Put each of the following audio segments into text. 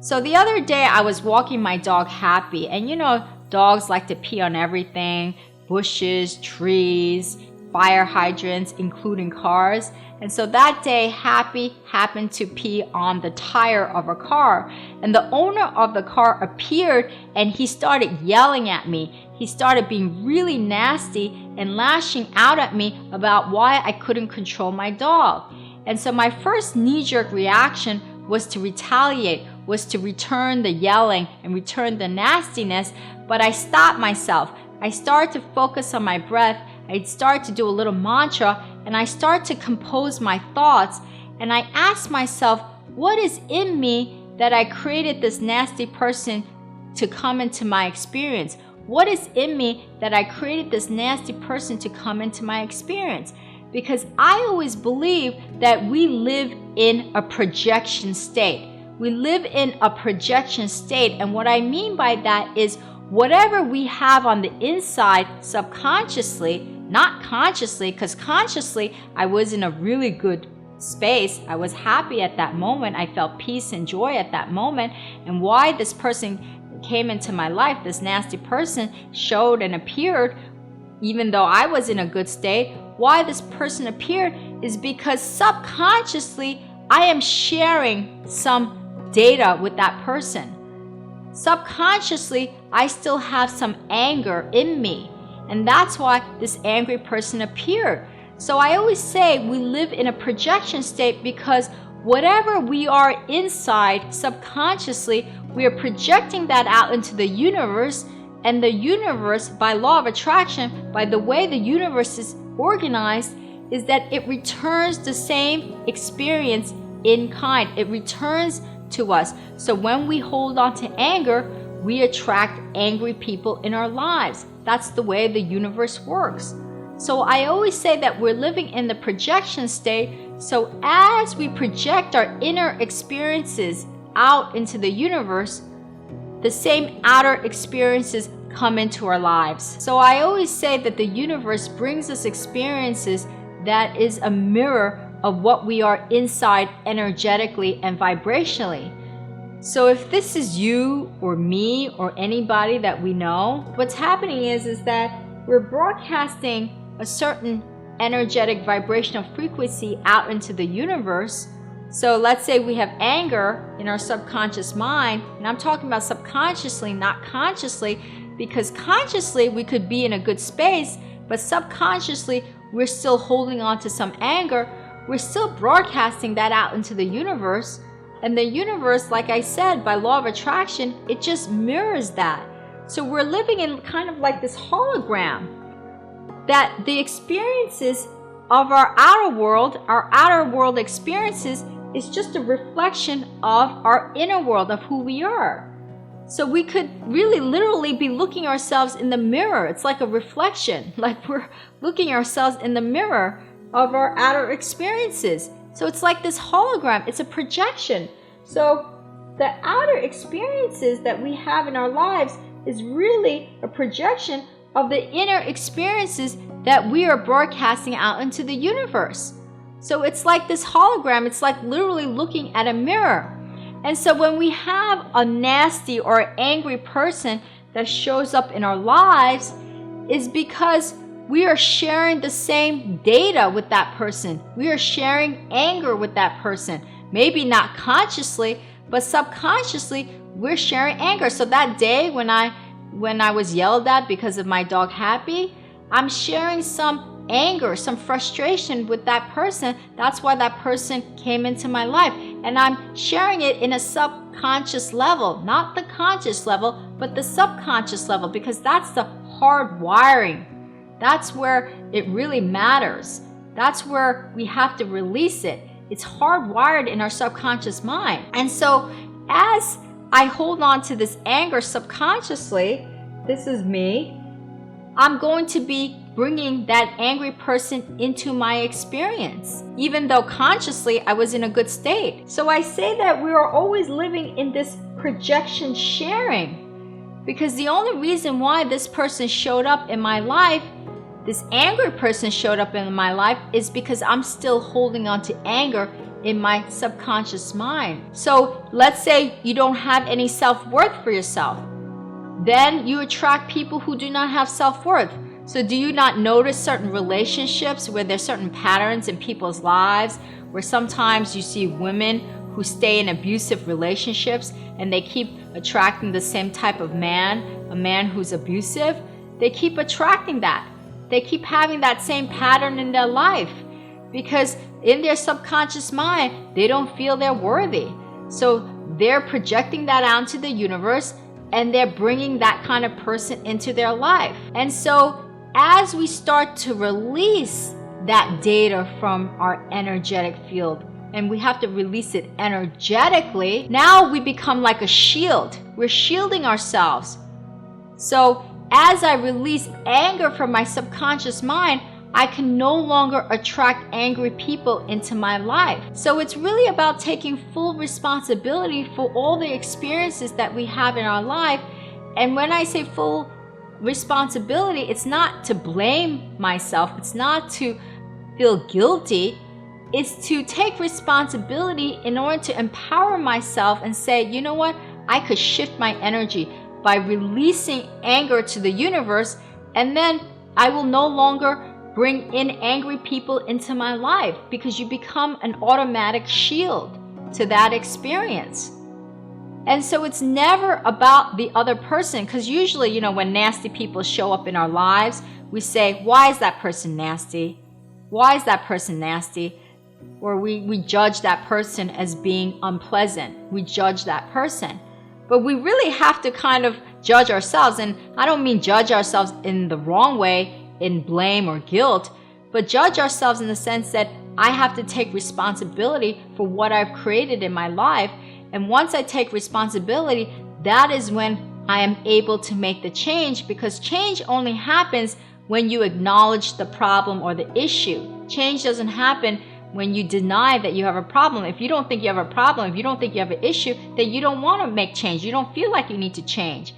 So the other day I was walking my dog Happy, and you know, dogs like to pee on everything, bushes, trees, fire hydrants, including cars. And so that day, Happy happened to pee on the tire of a car. And the owner of the car appeared and he started yelling at me. He started being really nasty and lashing out at me about why I couldn't control my dog. And so my first knee-jerk reaction was to retaliate, was to return the yelling and return the nastiness. But I stopped myself. I started to focus on my breath. I started to do a little mantra, and I started to compose my thoughts, and I asked myself, what is in me that I created this nasty person to come into my experience? What is in me that I created this nasty person to come into my experience? Because I always believe that we live in a projection state. We live in a projection state, and what I mean by that is whatever we have on the inside subconsciously, not consciously, because consciously I was in a really good space. I was happy at that moment. I felt peace and joy at that moment. And why this person came into my life, this nasty person showed and appeared, even though I was in a good state, why this person appeared is because subconsciously I am sharing some data with that person. Subconsciously, I still have some anger in me. And that's why this angry person appeared. So I always say we live in a projection state because whatever we are inside subconsciously, we are projecting that out into the universe. And the universe, by law of attraction, by the way the universe is organized, is that it returns the same experience in kind. It returns to us. So when we hold on to anger, we attract angry people in our lives. That's the way the universe works. So I always say that we're living in the projection state. So as we project our inner experiences out into the universe, the same outer experiences come into our lives. So I always say that the universe brings us experiences that is a mirror of what we are inside energetically and vibrationally. So if this is you or me or anybody that we know, what's happening is that we're broadcasting a certain energetic vibrational frequency out into the universe. So let's say we have anger in our subconscious mind, and I'm talking about subconsciously, not consciously, because consciously we could be in a good space, but subconsciously we're still holding on to some anger. We're still broadcasting that out into the universe. And the universe, like I said, by law of attraction, it just mirrors that. So we're living in kind of like this hologram, that the experiences of our outer world experiences is just a reflection of our inner world, of who we are. So we could really literally be looking ourselves in the mirror. It's like a reflection, like we're looking ourselves in the mirror of our outer experiences. So it's like this hologram, it's a projection. So the outer experiences that we have in our lives is really a projection of the inner experiences that we are broadcasting out into the universe. So it's like this hologram, it's like literally looking at a mirror. And so when we have a nasty or angry person that shows up in our lives, is because we are sharing the same data with that person. We are sharing anger with that person. Maybe not consciously, but subconsciously, we're sharing anger. So that day when I was yelled at because of my dog Happy, I'm sharing some anger, some frustration with that person. That's why that person came into my life. And I'm sharing it in a subconscious level, not the conscious level, but the subconscious level, because that's the hard wiring. That's where it really matters. That's where we have to release it. It's hardwired in our subconscious mind. And so as I hold on to this anger subconsciously, this is me, I'm going to be bringing that angry person into my experience, even though consciously I was in a good state. So I say that we are always living in this projection sharing, because the only reason why this person showed up in my life, this angry person showed up in my life, is because I'm still holding on to anger in my subconscious mind. So let's say you don't have any self-worth for yourself. Then you attract people who do not have self-worth. So do you not notice certain relationships where there's certain patterns in people's lives, where sometimes you see women who stay in abusive relationships and they keep attracting the same type of man, a man who's abusive? They keep attracting that. They keep having that same pattern in their life because in their subconscious mind, they don't feel they're worthy. So they're projecting that out into the universe and they're bringing that kind of person into their life. And so as we start to release that data from our energetic field, and we have to release it energetically, now we become like a shield. We're shielding ourselves. So as I release anger from my subconscious mind, I can no longer attract angry people into my life. So it's really about taking full responsibility for all the experiences that we have in our life. And when I say full responsibility, it's not to blame myself. It's not to feel guilty. It's to take responsibility in order to empower myself and say, you know what? I could shift my energy by releasing anger to the universe, and then I will no longer bring in angry people into my life, because you become an automatic shield to that experience. And so it's never about the other person, because usually, when nasty people show up in our lives, we say, why is that person nasty? Why is that person nasty? Or we judge that person as being unpleasant. We judge that person. But we really have to kind of judge ourselves. And I don't mean judge ourselves in the wrong way, in blame or guilt, but judge ourselves in the sense that I have to take responsibility for what I've created in my life. And once I take responsibility, that is when I am able to make the change, because change only happens when you acknowledge the problem or the issue. Change doesn't happen when you deny that you have a problem. If you don't think you have a problem, if you don't think you have an issue, then you don't want to make change. You don't feel like you need to change.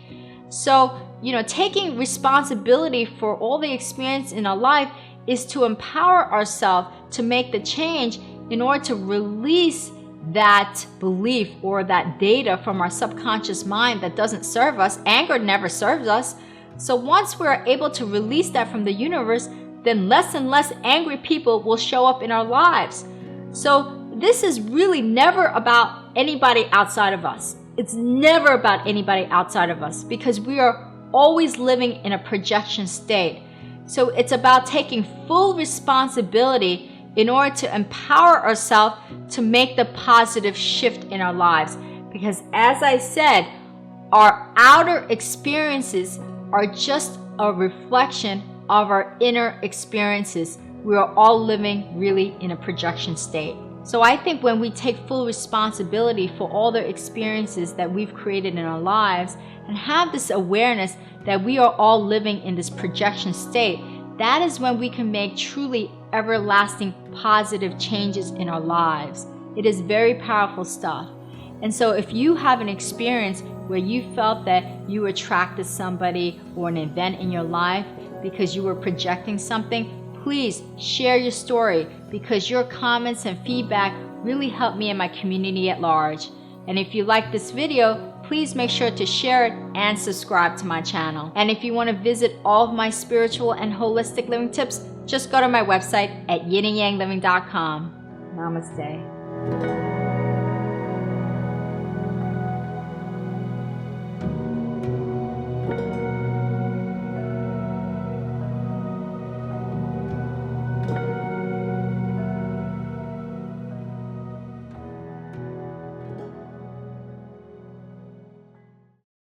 So, taking responsibility for all the experience in our life is to empower ourselves to make the change in order to release that belief or that data from our subconscious mind that doesn't serve us. Anger never serves us. So once we're able to release that from the universe, then less and less angry people will show up in our lives. So this is really never about anybody outside of us. It's never about anybody outside of us, because we are always living in a projection state. So it's about taking full responsibility in order to empower ourselves to make the positive shift in our lives. Because as I said, our outer experiences are just a reflection of our inner experiences. We are all living really in a projection state. So I think when we take full responsibility for all the experiences that we've created in our lives and have this awareness that we are all living in this projection state, that is when we can make truly everlasting positive changes in our lives. It is very powerful stuff. And so if you have an experience where you felt that you attracted somebody or an event in your life because you were projecting something, please share your story, because your comments and feedback really help me and my community at large. And if you like this video, please make sure to share it and subscribe to my channel. And if you want to visit all of my spiritual and holistic living tips, just go to my website at yinandyangliving.com. Namaste.